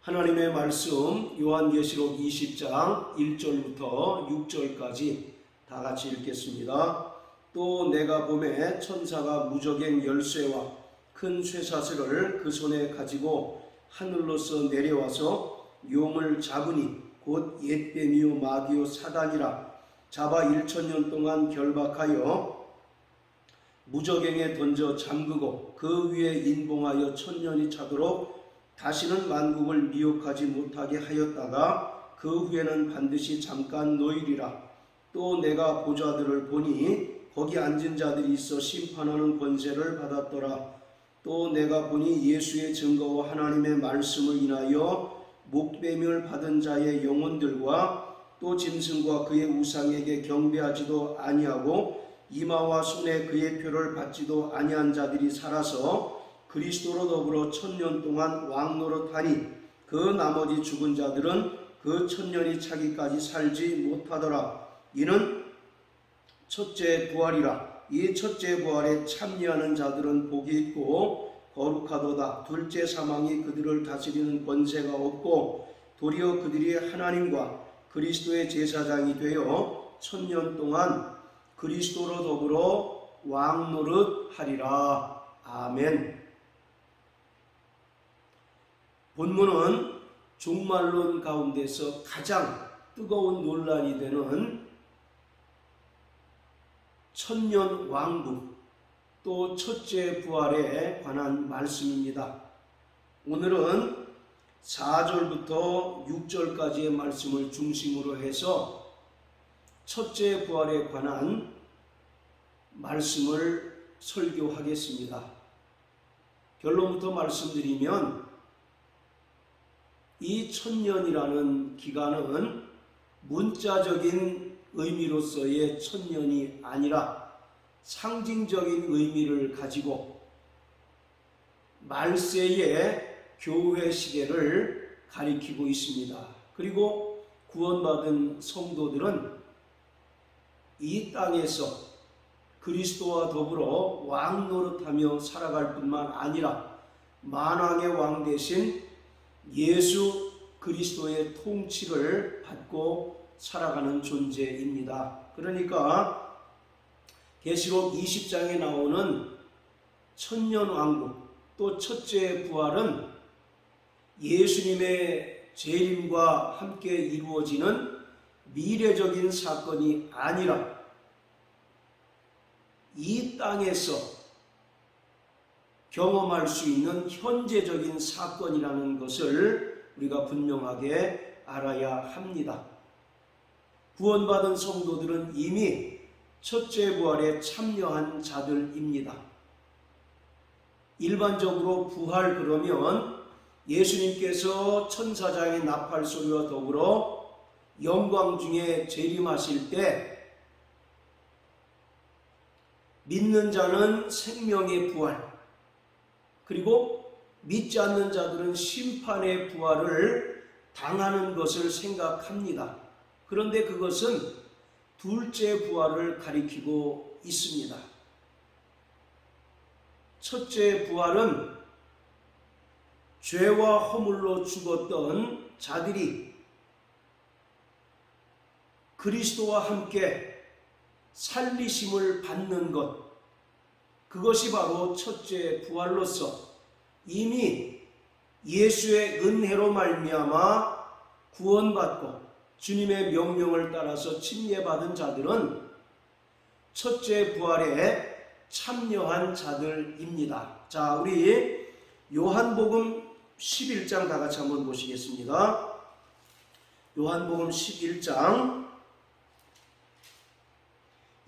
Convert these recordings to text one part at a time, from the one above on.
하나님의 말씀 요한계시록 20장 1절부터 6절까지 다 같이 읽겠습니다. 또 내가 보매 천사가 무저갱 열쇠와 큰 쇠사슬을 그 손에 가지고 하늘로서 내려와서 용을 잡으니 곧 옛뱀이요 마귀요 사단이라 잡아 1000년 동안 결박하여 무저갱에 던져 잠그고 그 위에 인봉하여 1000년이 차도록 다시는 만국을 미혹하지 못하게 하였다가 그 후에는 반드시 잠깐 놓이리라. 또 내가 보좌들을 보니 거기 앉은 자들이 있어 심판하는 권세를 받았더라. 또 내가 보니 예수의 증거와 하나님의 말씀을 인하여 목배임을 받은 자의 영혼들과 또 짐승과 그의 우상에게 경배하지도 아니하고 이마와 손에 그의 표를 받지도 아니한 자들이 살아서 그리스도로 더불어 1000년 동안 왕노릇하니 그 나머지 죽은 자들은 그 1000년이 차기까지 살지 못하더라. 이는 첫째 부활이라. 이 첫째 부활에 참여하는 자들은 복이 있고 거룩하도다. 둘째 사망이 그들을 다스리는 권세가 없고 도리어 그들이 하나님과 그리스도의 제사장이 되어 1000년 동안 그리스도로 더불어 왕노릇하리라. 아멘. 본문은 종말론 가운데서 가장 뜨거운 논란이 되는 천년 왕국 또 첫째 부활에 관한 말씀입니다. 오늘은 4절부터 6절까지의 말씀을 중심으로 해서 첫째 부활에 관한 말씀을 설교하겠습니다. 결론부터 말씀드리면 이 1000년이라는 기간은 문자적인 의미로서의 1000년이 아니라 상징적인 의미를 가지고 말세의 교회 시대를 가리키고 있습니다. 그리고 구원받은 성도들은 이 땅에서 그리스도와 더불어 왕노릇하며 살아갈 뿐만 아니라 만왕의 왕 대신 예수 그리스도의 통치를 받고 살아가는 존재입니다. 그러니까 계시록 20장에 나오는 천년왕국 또 첫째 부활은 예수님의 재림과 함께 이루어지는 미래적인 사건이 아니라 이 땅에서 경험할 수 있는 현재적인 사건이라는 것을 우리가 분명하게 알아야 합니다. 구원받은 성도들은 이미 첫째 부활에 참여한 자들입니다. 일반적으로 부활 그러면 예수님께서 천사장의 나팔 소리와 더불어 영광 중에 재림하실 때 믿는 자는 생명의 부활, 그리고 믿지 않는 자들은 심판의 부활을 당하는 것을 생각합니다. 그런데 그것은 둘째 부활을 가리키고 있습니다. 첫째 부활은 죄와 허물로 죽었던 자들이 그리스도와 함께 살리심을 받는 것, 그것이 바로 첫째 부활로서 이미 예수의 은혜로 말미암아 구원받고 주님의 명령을 따라서 침례받은 자들은 첫째 부활에 참여한 자들입니다. 자, 우리 요한복음 11장 다 같이 한번 보시겠습니다. 요한복음 11장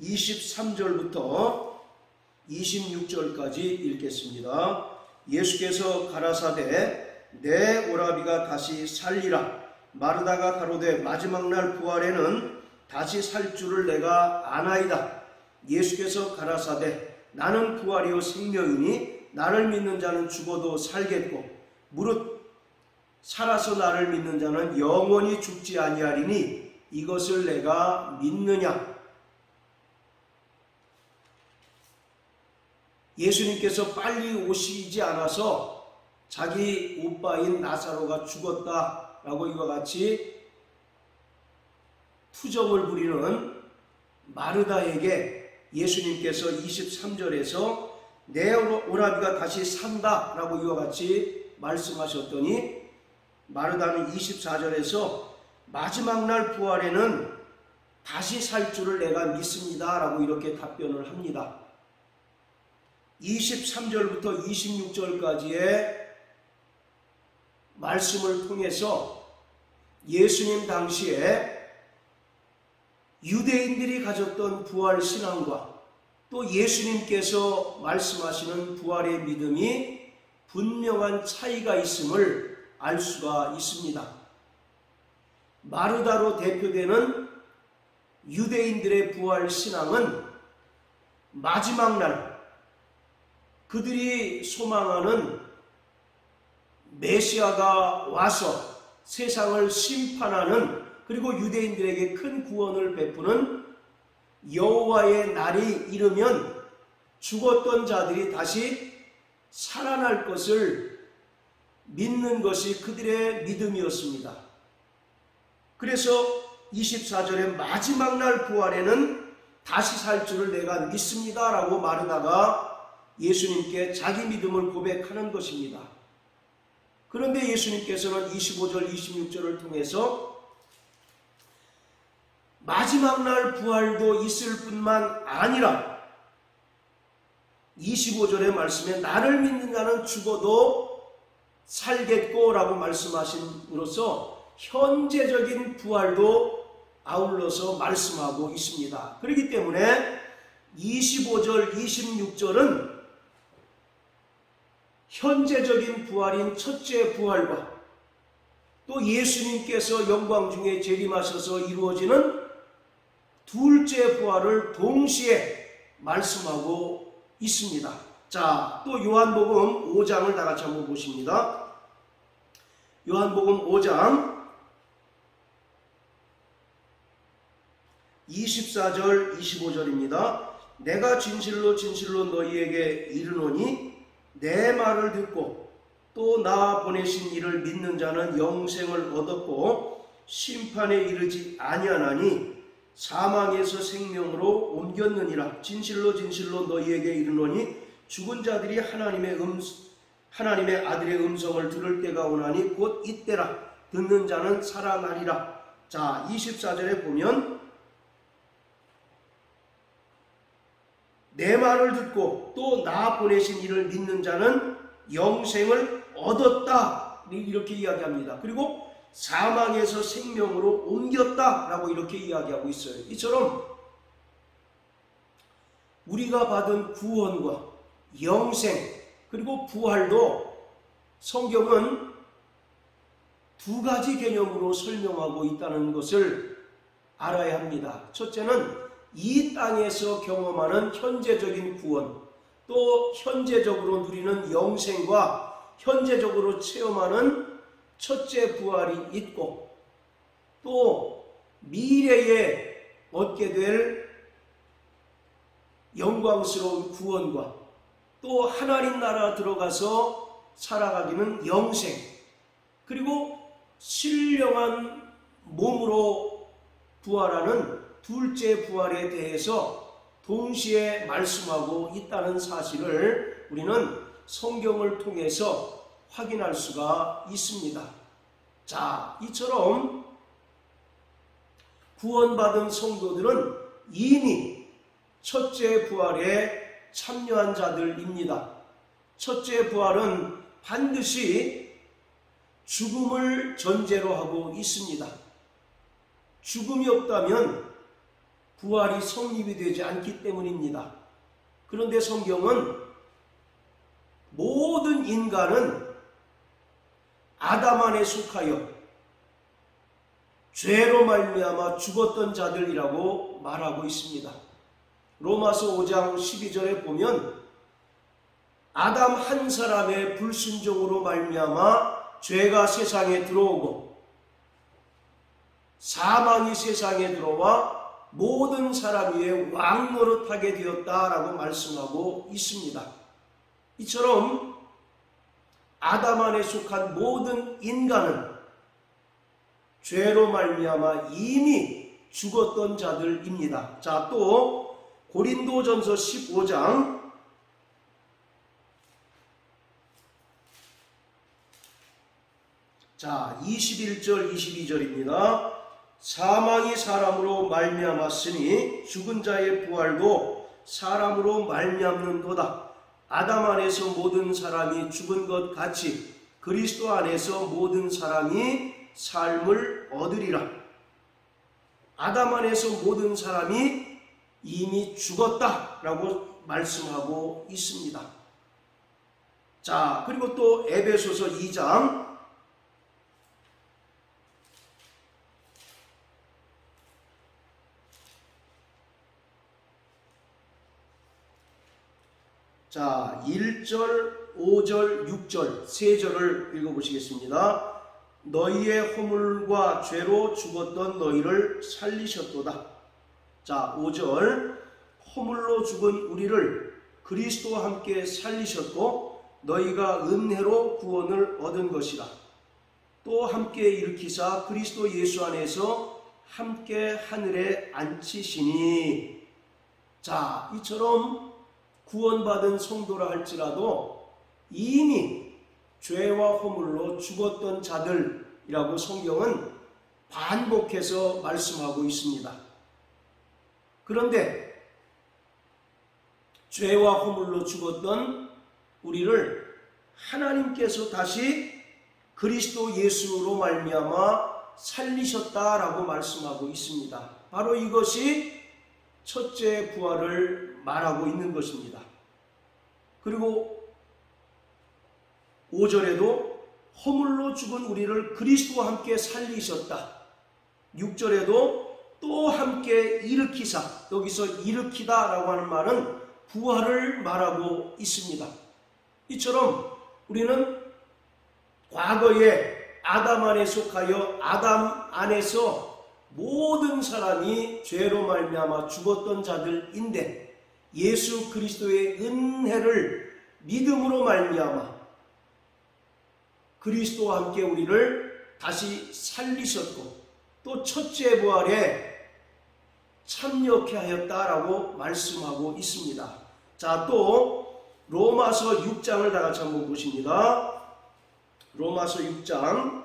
23절부터 26절까지 읽겠습니다. 예수께서 가라사대 내 오라비가 다시 살리라. 마르다가 가로되 마지막 날 부활에는 다시 살 줄을 내가 아나이다. 예수께서 가라사대 나는 부활이요 생명이니 나를 믿는 자는 죽어도 살겠고 무릇 살아서 나를 믿는 자는 영원히 죽지 아니하리니 이것을 내가 믿느냐. 예수님께서 빨리 오시지 않아서 자기 오빠인 나사로가 죽었다라고 이와 같이 투정을 부리는 마르다에게 예수님께서 23절에서 내 오라비가 다시 산다라고 이와 같이 말씀하셨더니 마르다는 24절에서 마지막 날 부활에는 다시 살 줄을 내가 믿습니다 라고 이렇게 답변을 합니다. 23절부터 26절까지의 말씀을 통해서 예수님 당시에 유대인들이 가졌던 부활 신앙과 또 예수님께서 말씀하시는 부활의 믿음이 분명한 차이가 있음을 알 수가 있습니다. 마르다로 대표되는 유대인들의 부활 신앙은 마지막 날 그들이 소망하는 메시아가 와서 세상을 심판하는 그리고 유대인들에게 큰 구원을 베푸는 여호와의 날이 이르면 죽었던 자들이 다시 살아날 것을 믿는 것이 그들의 믿음이었습니다. 그래서 24절의 마지막 날 부활에는 다시 살 줄을 내가 믿습니다 라고 마르다가 예수님께 자기 믿음을 고백하는 것입니다. 그런데 예수님께서는 25절 26절을 통해서 마지막 날 부활도 있을 뿐만 아니라 25절의 말씀에 나를 믿는 자는 죽어도 살겠고 라고 말씀하심으로써 현재적인 부활도 아울러서 말씀하고 있습니다. 그렇기 때문에 25절 26절은 현재적인 부활인 첫째 부활과 또 예수님께서 영광 중에 재림하셔서 이루어지는 둘째 부활을 동시에 말씀하고 있습니다. 자, 또 요한복음 5장을 다 같이 한번 보십니다. 요한복음 5장 24절 25절입니다. 내가 진실로 진실로 너희에게 이르노니 내 말을 듣고 또 나 보내신 이를 믿는 자는 영생을 얻었고 심판에 이르지 아니하나니 사망에서 생명으로 옮겼느니라. 진실로 진실로 너희에게 이르노니 죽은 자들이 하나님의 아들의 음성을 들을 때가 오나니 곧 이때라. 듣는 자는 살아나리라. 자, 24절에 보면 내 말을 듣고 또 나 보내신 이를 믿는 자는 영생을 얻었다 이렇게 이야기합니다. 그리고 사망에서 생명으로 옮겼다 라고 이렇게 이야기하고 있어요. 이처럼 우리가 받은 구원과 영생 그리고 부활도 성경은 두 가지 개념으로 설명하고 있다는 것을 알아야 합니다. 첫째는 이 땅에서 경험하는 현재적인 구원, 또 현재적으로 누리는 영생과 현재적으로 체험하는 첫째 부활이 있고, 또 미래에 얻게 될 영광스러운 구원과 또 하나님 나라 들어가서 살아가기는 영생, 그리고 신령한 몸으로 부활하는 둘째 부활에 대해서 동시에 말씀하고 있다는 사실을 우리는 성경을 통해서 확인할 수가 있습니다. 자, 이처럼 구원받은 성도들은 이미 첫째 부활에 참여한 자들입니다. 첫째 부활은 반드시 죽음을 전제로 하고 있습니다. 죽음이 없다면 부활이 성립이 되지 않기 때문입니다. 그런데 성경은 모든 인간은 아담 안에 속하여 죄로 말미암아 죽었던 자들이라고 말하고 있습니다. 로마서 5장 12절에 보면 아담 한 사람의 불순종으로 말미암아 죄가 세상에 들어오고 사망이 세상에 들어와 모든 사람 위에 왕노릇하게 되었다라고 말씀하고 있습니다. 이처럼 아담 안에 속한 모든 인간은 죄로 말미암아 이미 죽었던 자들입니다. 자, 또 고린도전서 15장 21절 22절입니다. 사망이 사람으로 말미암았으니 죽은 자의 부활도 사람으로 말미암는도다. 아담 안에서 모든 사람이 죽은 것 같이 그리스도 안에서 모든 사람이 삶을 얻으리라. 아담 안에서 모든 사람이 이미 죽었다라고 말씀하고 있습니다. 자, 그리고 또 에베소서 2장 1절, 5절, 6절 세 절을 읽어보시겠습니다. 너희의 허물과 죄로 죽었던 너희를 살리셨도다. 자, 5절 허물로 죽은 우리를 그리스도와 함께 살리셨고 너희가 은혜로 구원을 얻은 것이라. 또 함께 일으키사 그리스도 예수 안에서 함께 하늘에 앉히시니. 자, 이처럼 구원받은 성도라 할지라도 이미 죄와 허물로 죽었던 자들이라고 성경은 반복해서 말씀하고 있습니다. 그런데 죄와 허물로 죽었던 우리를 하나님께서 다시 그리스도 예수로 말미암아 살리셨다라고 말씀하고 있습니다. 바로 이것이 첫째 부활을 말하고 있는 것입니다. 그리고 5절에도 허물로 죽은 우리를 그리스도와 함께 살리셨다. 6절에도 또 함께 일으키사, 여기서 일으키다라고 하는 말은 부활을 말하고 있습니다. 이처럼 우리는 과거에 아담 안에 속하여 아담 안에서 모든 사람이 죄로 말미암아 죽었던 자들인데 예수 그리스도의 은혜를 믿음으로 말미암아 그리스도와 함께 우리를 다시 살리셨고 또 첫째 부활에 참여케 하였다라고 말씀하고 있습니다. 자, 또 로마서 6장을 다 같이 한번 보십니다. 로마서 6장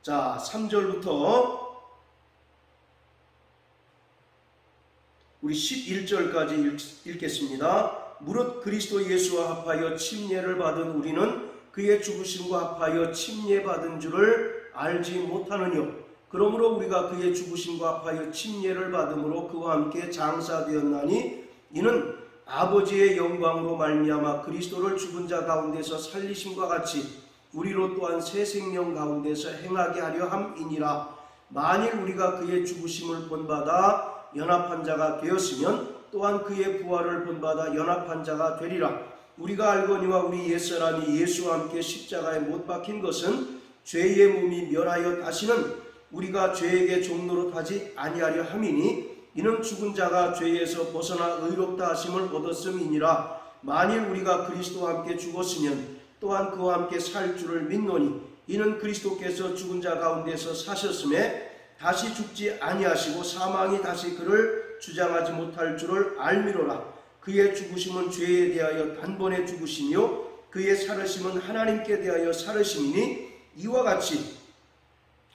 3절부터 우리 11절까지 읽겠습니다. 무릇 그리스도 예수와 합하여 침례를 받은 우리는 그의 죽으심과 합하여 침례받은 줄을 알지 못하느뇨. 그러므로 우리가 그의 죽으심과 합하여 침례를 받음으로 그와 함께 장사되었나니 이는 아버지의 영광으로 말미암아 그리스도를 죽은 자 가운데서 살리심과 같이 우리로 또한 새 생명 가운데서 행하게 하려 함이니라. 만일 우리가 그의 죽으심을 본받아 연합한 자가 되었으면 또한 그의 부활을 본받아 연합한 자가 되리라. 우리가 알거니와 우리 옛사람이 예수와 함께 십자가에 못 박힌 것은 죄의 몸이 멸하여 다시는 우리가 죄에게 종노릇하지 아니하려 함이니 이는 죽은 자가 죄에서 벗어나 의롭다 하심을 얻었음이니라. 만일 우리가 그리스도와 함께 죽었으면 또한 그와 함께 살 줄을 믿노니 이는 그리스도께서 죽은 자 가운데서 사셨음에 다시 죽지 아니하시고 사망이 다시 그를 주장하지 못할 줄을 알미로라. 그의 죽으심은 죄에 대하여 단번에 죽으시며 그의 살으심은 하나님께 대하여 살으심이니 이와 같이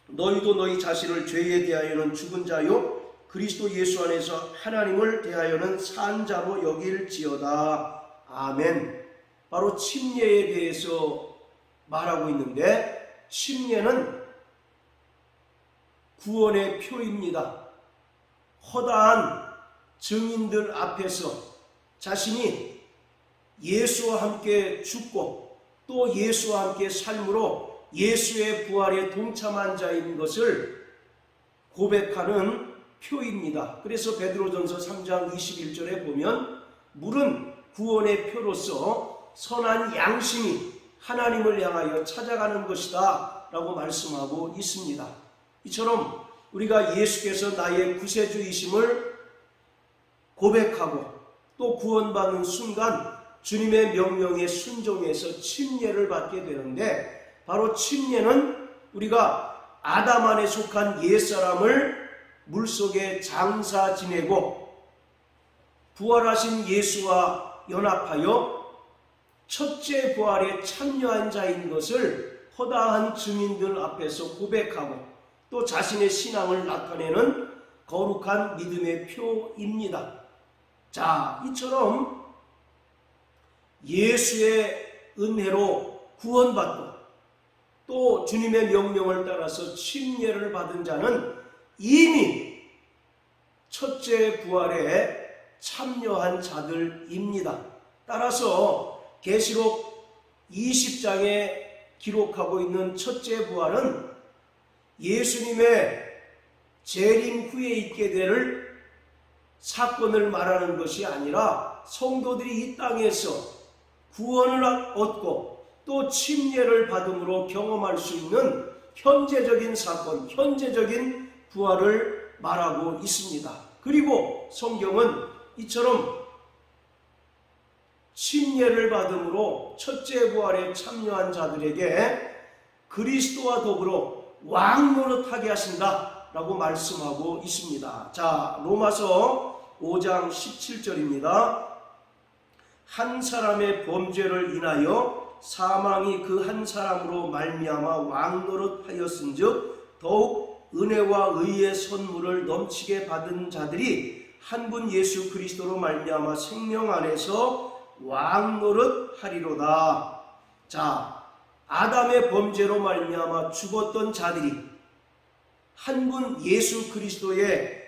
너희도 너희 자신을 죄에 대하여는 죽은 자요 그리스도 예수 안에서 하나님을 대하여는 산 자로 여길지어다. 아멘. 바로 침례에 대해서 말하고 있는데 침례는 구원의 표입니다. 허다한 증인들 앞에서 자신이 예수와 함께 죽고 또 예수와 함께 삶으로 예수의 부활에 동참한 자인 것을 고백하는 표입니다. 그래서 베드로전서 3장 21절에 보면 물은 구원의 표로서 선한 양심이 하나님을 향하여 찾아가는 것이다 라고 말씀하고 있습니다. 이처럼 우리가 예수께서 나의 구세주이심을 고백하고 또 구원받는 순간 주님의 명령에 순종해서 침례를 받게 되는데, 바로 침례는 우리가 아담 안에 속한 옛사람을 물속에 장사 지내고 부활하신 예수와 연합하여 첫째 부활에 참여한 자인 것을 허다한 증인들 앞에서 고백하고 또 자신의 신앙을 나타내는 거룩한 믿음의 표입니다. 자, 이처럼 예수의 은혜로 구원받고 또 주님의 명령을 따라서 침례를 받은 자는 이미 첫째 부활에 참여한 자들입니다. 따라서 계시록 20장에 기록하고 있는 첫째 부활은 예수님의 재림 후에 있게 될 사건을 말하는 것이 아니라 성도들이 이 땅에서 구원을 얻고 또 침례를 받음으로 경험할 수 있는 현재적인 사건, 현재적인 부활을 말하고 있습니다. 그리고 성경은 이처럼 침례를 받음으로 첫째 부활에 참여한 자들에게 그리스도와 더불어 왕노릇하게 하신다 라고 말씀하고 있습니다. 자, 로마서 5장 17절입니다. 한 사람의 범죄를 인하여 사망이 그 한 사람으로 말미암아 왕노릇하였은즉 더욱 은혜와 의의 선물을 넘치게 받은 자들이 한 분 예수 그리스도로 말미암아 생명 안에서 왕노릇하리로다. 자, 아담의 범죄로 말미암아 죽었던 자들이 한 분 예수 그리스도의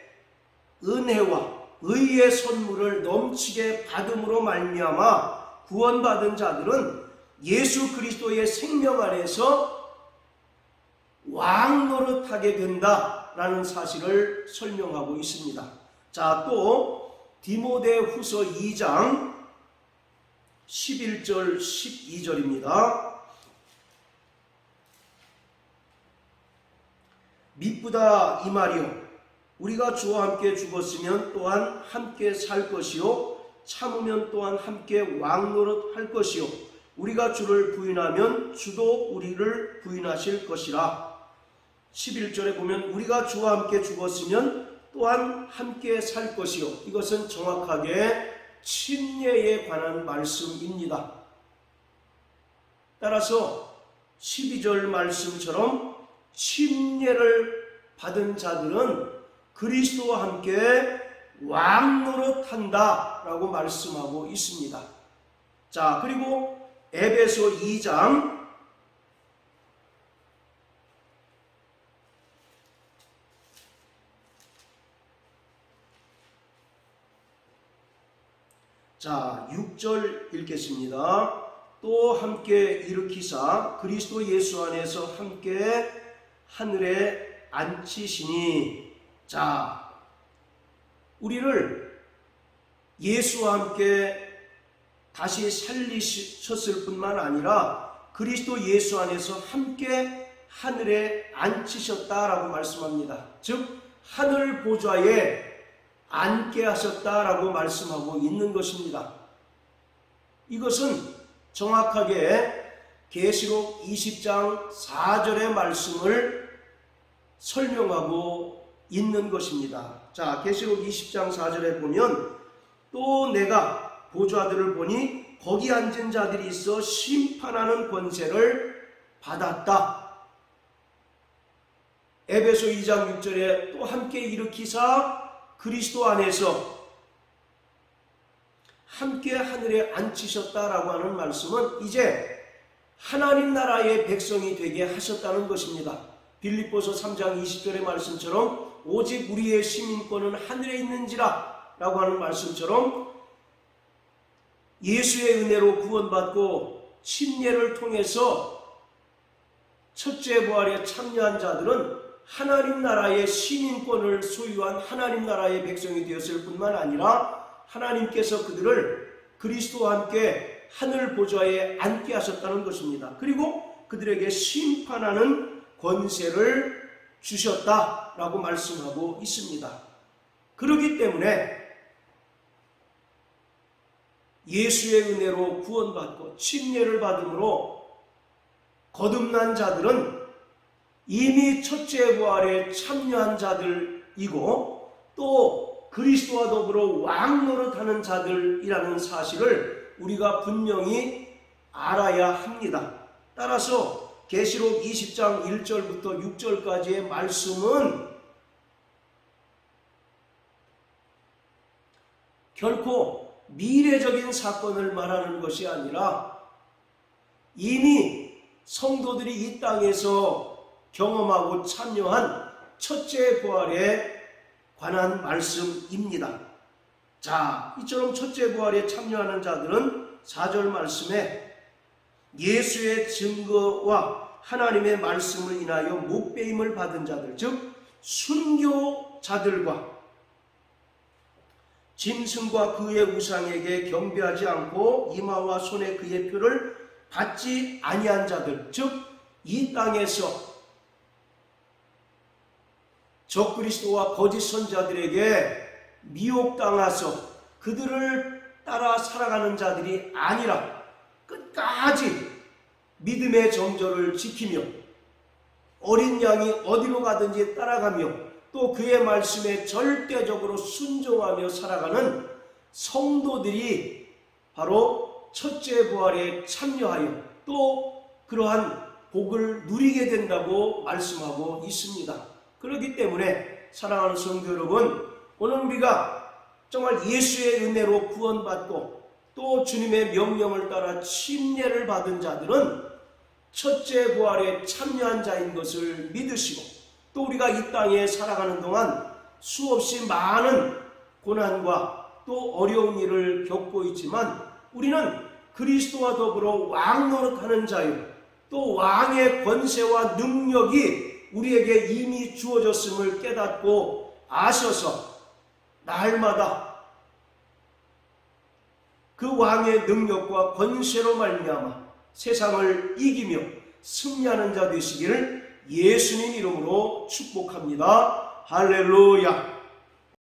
은혜와 의의 선물을 넘치게 받음으로 말미암아 구원받은 자들은 예수 그리스도의 생명 안에서 왕노릇하게 된다라는 사실을 설명하고 있습니다. 자, 또 디모데후서 2장 11절 12절입니다. 미쁘다 이 말이요, 우리가 주와 함께 죽었으면 또한 함께 살 것이요 참으면 또한 함께 왕노릇할 것이요 우리가 주를 부인하면 주도 우리를 부인하실 것이라. 11절에 보면 우리가 주와 함께 죽었으면 또한 함께 살 것이요, 이것은 정확하게 침례에 관한 말씀입니다. 따라서 12절 말씀처럼 침례를 받은 자들은 그리스도와 함께 왕노릇한다 라고 말씀하고 있습니다. 자, 그리고 에베소 2장 자, 6절 읽겠습니다. 또 함께 일으키사 그리스도 예수 안에서 함께 하늘에 앉히시니. 자, 우리를 예수와 함께 다시 살리셨을 뿐만 아니라 그리스도 예수 안에서 함께 하늘에 앉히셨다라고 말씀합니다. 즉 하늘 보좌에 앉게 하셨다라고 말씀하고 있는 것입니다. 이것은 정확하게 계시록 20장 4절의 말씀을 설명하고 있는 것입니다. 자, 계시록 20장 4절에 보면 또 내가 보좌들을 보니 거기 앉은 자들이 있어 심판하는 권세를 받았다. 에베소 2장 6절에 또 함께 일으키사 그리스도 안에서 함께 하늘에 앉히셨다라고 하는 말씀은 이제 하나님 나라의 백성이 되게 하셨다는 것입니다. 빌립보서 3장 20절의 말씀처럼 오직 우리의 시민권은 하늘에 있는지라 라고 하는 말씀처럼 예수의 은혜로 구원받고 침례를 통해서 첫째 부활에 참여한 자들은 하나님 나라의 시민권을 소유한 하나님 나라의 백성이 되었을 뿐만 아니라 하나님께서 그들을 그리스도와 함께 하늘 보좌에 앉게 하셨다는 것입니다. 그리고 그들에게 심판하는 권세를 주셨다라고 말씀하고 있습니다. 그렇기 때문에 예수의 은혜로 구원받고 침례를 받음으로 거듭난 자들은 이미 첫째 부활에 참여한 자들이고 또 그리스도와 더불어 왕노릇하는 자들이라는 사실을 우리가 분명히 알아야 합니다. 따라서 계시록 20장 1절부터 6절까지의 말씀은 결코 미래적인 사건을 말하는 것이 아니라 이미 성도들이 이 땅에서 경험하고 참여한 첫째 부활에 관한 말씀입니다. 자, 이처럼 첫째 부활에 참여하는 자들은 4절 말씀에 예수의 증거와 하나님의 말씀을 인하여 목배임을 받은 자들, 즉 순교자들과 짐승과 그의 우상에게 경배하지 않고 이마와 손에 그의 표를 받지 아니한 자들, 즉 이 땅에서 적그리스도와 거짓 선자들에게 미혹당하서 그들을 따라 살아가는 자들이 아니라 끝까지 믿음의 정절을 지키며 어린 양이 어디로 가든지 따라가며 또 그의 말씀에 절대적으로 순종하며 살아가는 성도들이 바로 첫째 부활에 참여하여 또 그러한 복을 누리게 된다고 말씀하고 있습니다. 그렇기 때문에 사랑하는 성도 여러분, 오늘 우리가 정말 예수의 은혜로 구원받고 또 주님의 명령을 따라 침례를 받은 자들은 첫째 부활에 참여한 자인 것을 믿으시고 또 우리가 이 땅에 살아가는 동안 수없이 많은 고난과 또 어려운 일을 겪고 있지만 우리는 그리스도와 더불어 왕노릇하는 자유 또 왕의 권세와 능력이 우리에게 이미 주어졌음을 깨닫고 아셔서 날마다 그 왕의 능력과 권세로 말미암아 세상을 이기며 승리하는 자 되시기를 예수님 이름으로 축복합니다. 할렐루야.